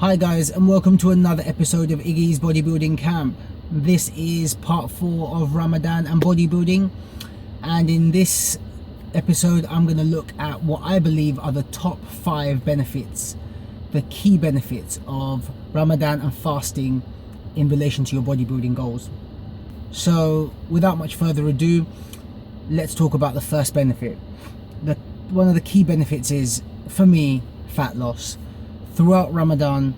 Hi guys, and welcome to another episode of Iggy's Bodybuilding Camp. This is part 4 of Ramadan and bodybuilding, and in this episode I'm going to look at what I believe are the top 5 benefits, the key benefits of Ramadan and fasting in relation to your bodybuilding goals. So without much further ado, let's talk about the first benefit. One of the key benefits is, for me, fat loss. Throughout Ramadan,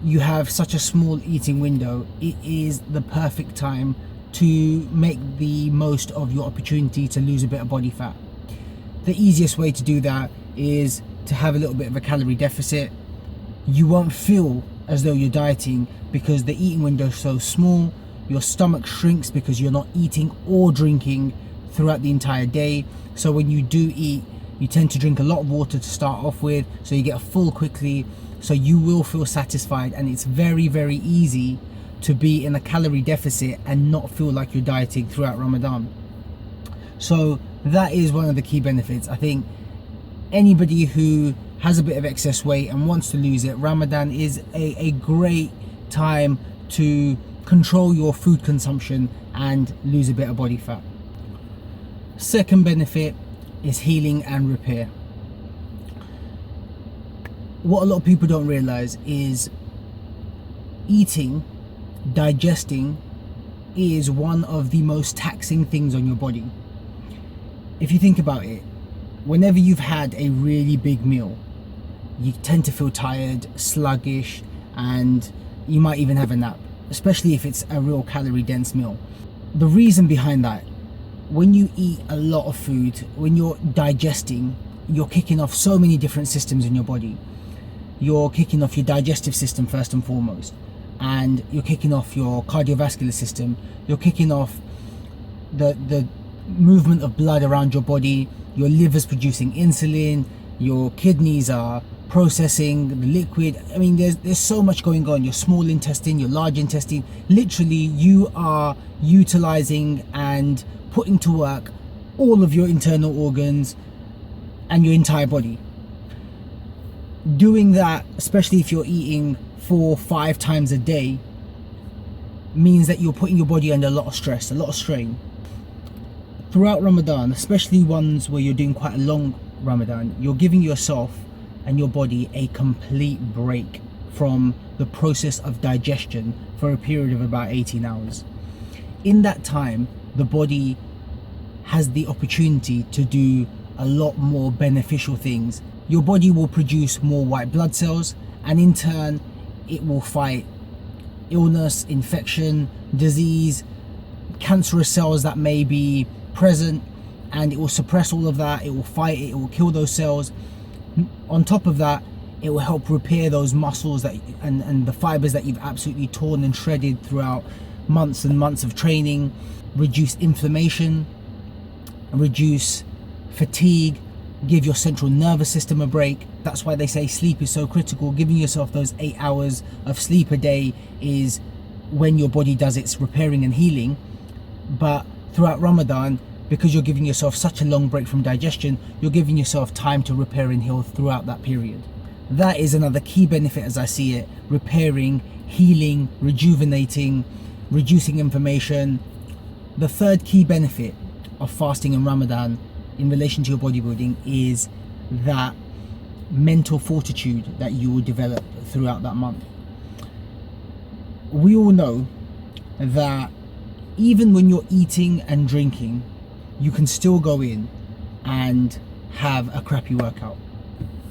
you have such a small eating window. It is the perfect time to make the most of your opportunity to lose a bit of body fat. The easiest way to do that is to have a little bit of a calorie deficit. You won't feel as though you're dieting because the eating window is so small. Your stomach shrinks because you're not eating or drinking throughout the entire day. So when you do eat, you tend to drink a lot of water to start off with, so you get full quickly, so you will feel satisfied, and it's very, very easy to be in a calorie deficit and not feel like you're dieting throughout Ramadan. So that is one of the key benefits. I think anybody who has a bit of excess weight and wants to lose it, Ramadan is a great time to control your food consumption and lose a bit of body fat. Second benefit is healing and repair. What a lot of people don't realize is eating, digesting is one of the most taxing things on your body. If you think about it, whenever you've had a really big meal, you tend to feel tired, sluggish, and you might even have a nap, especially if it's a real calorie dense meal. The reason behind that, when you eat a lot of food, when you're digesting, you're kicking off so many different systems in your body. You're kicking off your digestive system first and foremost, and you're kicking off your cardiovascular system. You're kicking off the movement of blood around your body. Your liver's producing insulin, your kidneys are processing the liquid. I mean, there's so much going on. Your small intestine, your large intestine, literally you are utilizing and putting to work all of your internal organs and your entire body. Doing that, especially if you're eating 4-5 times a day, means that you're putting your body under a lot of stress, a lot of strain. Throughout Ramadan, especially ones where you're doing quite a long Ramadan, you're giving yourself and your body a complete break from the process of digestion for a period of about 18 hours. In that time, the body has the opportunity to do a lot more beneficial things. Your body will produce more white blood cells, and in turn it will fight illness, infection, disease, cancerous cells that may be present, and it will suppress all of that. It will fight it, it will kill those cells. On top of that, it will help repair those muscles that and the fibers that you've absolutely torn and shredded throughout months and months of training, reduce inflammation, reduce fatigue, give your central nervous system a break. That's why they say sleep is so critical. Giving yourself those 8 hours of sleep a day is when your body does its repairing and healing. But throughout Ramadan, because you're giving yourself such a long break from digestion, you're giving yourself time to repair and heal throughout that period. That is another key benefit as I see it: repairing, healing, rejuvenating, reducing inflammation. The third key benefit of fasting in Ramadan in relation to your bodybuilding is that mental fortitude that you will develop throughout that month. We all know that even when you're eating and drinking, you can still go in and have a crappy workout.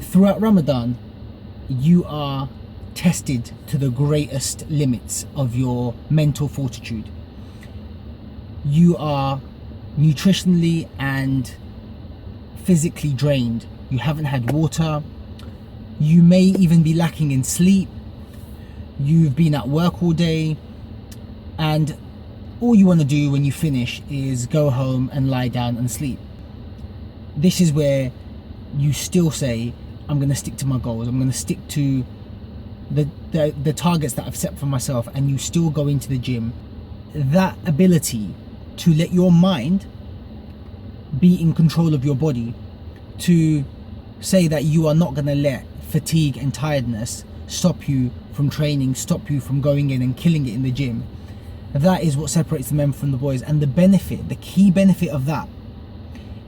Throughout Ramadan, you are tested to the greatest limits of your mental fortitude. You are nutritionally and physically drained. You haven't had water. You may even be lacking in sleep. You've been at work all day, and all you want to do when you finish is go home and lie down and sleep. This is where you still say, I'm going to stick to my goals. I'm going to stick to the targets that I've set for myself, and you still go into the gym. That ability to let your mind be in control of your body, to say that you are not going to let fatigue and tiredness stop you from training, stop you from going in and killing it in the gym. That is what separates the men from the boys. And the benefit, the key benefit of that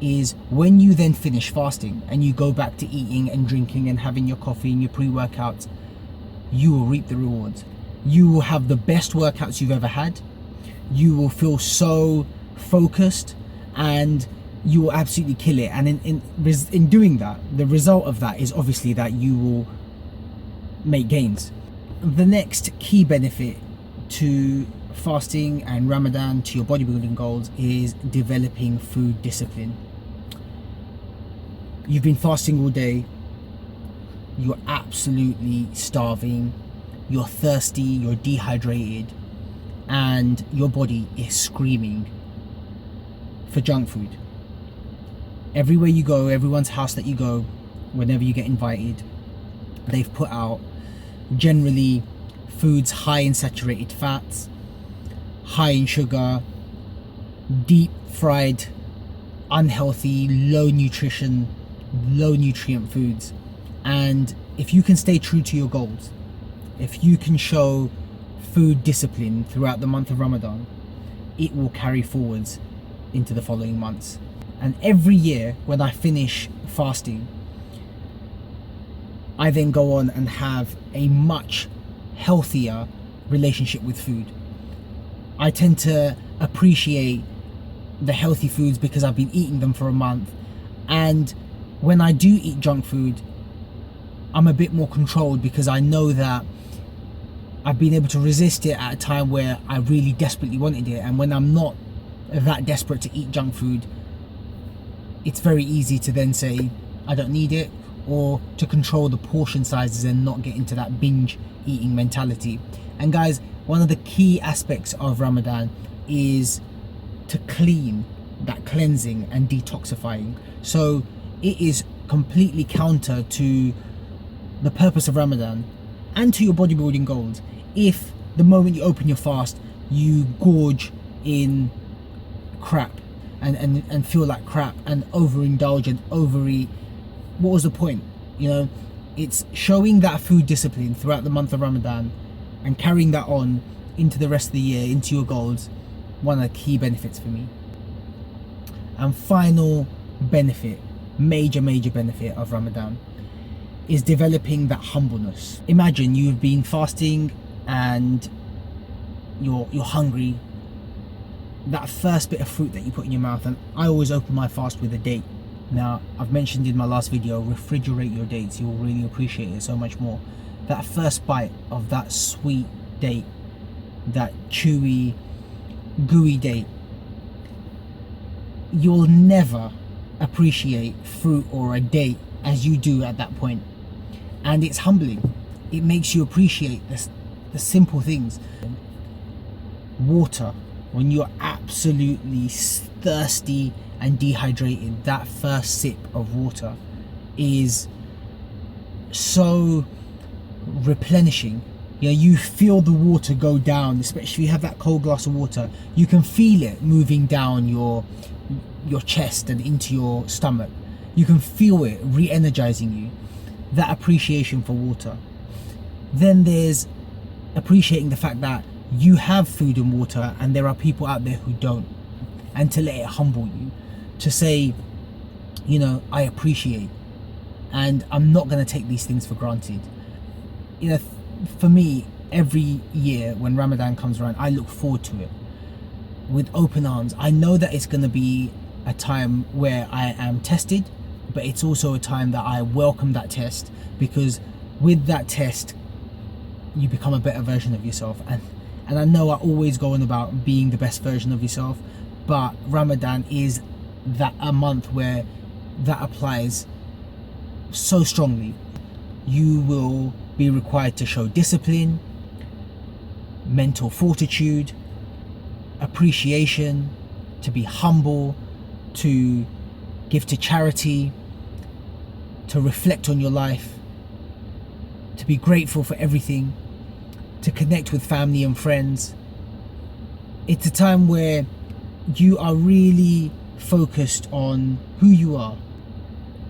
is when you then finish fasting and you go back to eating and drinking and having your coffee and your pre-workouts, you will reap the rewards. You will have the best workouts you've ever had. You will feel so focused and you will absolutely kill it. And in doing that, the result of that is obviously that you will make gains. The next key benefit to fasting and Ramadan to your bodybuilding goals is developing food discipline. You've been fasting all day, you're absolutely starving, you're thirsty, you're dehydrated, and your body is screaming for junk food. Everywhere you go, everyone's house that you go, whenever you get invited, they've put out generally foods high in saturated fats, high in sugar, deep fried, unhealthy, low nutrition, low nutrient foods. And if you can stay true to your goals, if you can show food discipline throughout the month of Ramadan, it will carry forwards into the following months. And every year when I finish fasting, I then go on and have a much healthier relationship with food. I tend to appreciate the healthy foods because I've been eating them for a month. And when I do eat junk food, I'm a bit more controlled because I know that I've been able to resist it at a time where I really desperately wanted it. And when I'm not that desperate to eat junk food, it's very easy to then say, I don't need it, or to control the portion sizes and not get into that binge eating mentality. And guys, one of the key aspects of Ramadan is to clean, that cleansing and detoxifying. So it is completely counter to the purpose of Ramadan and to your bodybuilding goals if the moment you open your fast you gorge in crap and feel like crap and overindulge and overeat. What was the point? You know, it's showing that food discipline throughout the month of Ramadan and carrying that on into the rest of the year, into your goals, one of the key benefits for me. And final benefit, major benefit of Ramadan is developing that humbleness. Imagine you've been fasting and you're hungry. That first bit of fruit that you put in your mouth, and I always open my fast with a date. Now, I've mentioned in my last video, refrigerate your dates. You'll really appreciate it so much more. That first bite of that sweet date, that chewy, gooey date, you'll never appreciate fruit or a date as you do at that point. And it's humbling. It makes you appreciate the simple things. Water, when you're absolutely thirsty and dehydrated, that first sip of water is so replenishing. You know, you feel the water go down, especially if you have that cold glass of water. You can feel it moving down your chest and into your stomach. You can feel it re-energizing you. That appreciation for water. Then there's appreciating the fact that you have food and water and there are people out there who don't, and to let it humble you, to say, you know, I appreciate and I'm not going to take these things for granted. You know, for me, every year when Ramadan comes around, I look forward to it with open arms. I know that it's going to be a time where I am tested, but it's also a time that I welcome that test, because with that test you become a better version of yourself. And I know I always go on about being the best version of yourself, but Ramadan is that a month where that applies so strongly. You will be required to show discipline, mental fortitude, appreciation, to be humble, to give to charity, to reflect on your life, to be grateful for everything, to connect with family and friends. It's a time where you are really focused on who you are,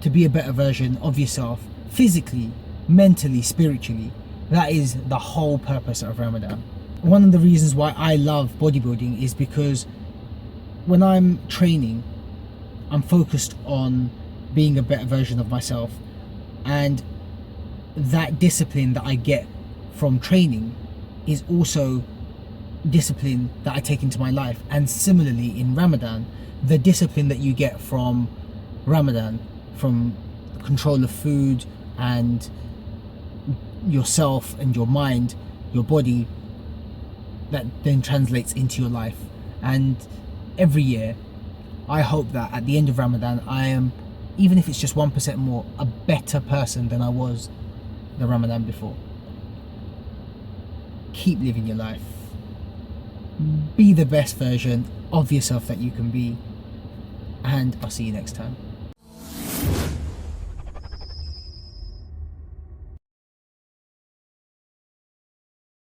to be a better version of yourself, physically, mentally, spiritually. That is the whole purpose of Ramadan. One of the reasons why I love bodybuilding is because when I'm training, I'm focused on being a better version of myself, and that discipline that I get from training is also discipline that I take into my life. And similarly in Ramadan, the discipline that you get from Ramadan, from control of food and yourself and your mind, your body, that then translates into your life. And every year I hope that at the end of Ramadan I am, even if it's just 1% more, a better person than I was the Ramadan before. Keep living your life. Be the best version of yourself that you can be. And I'll see you next time.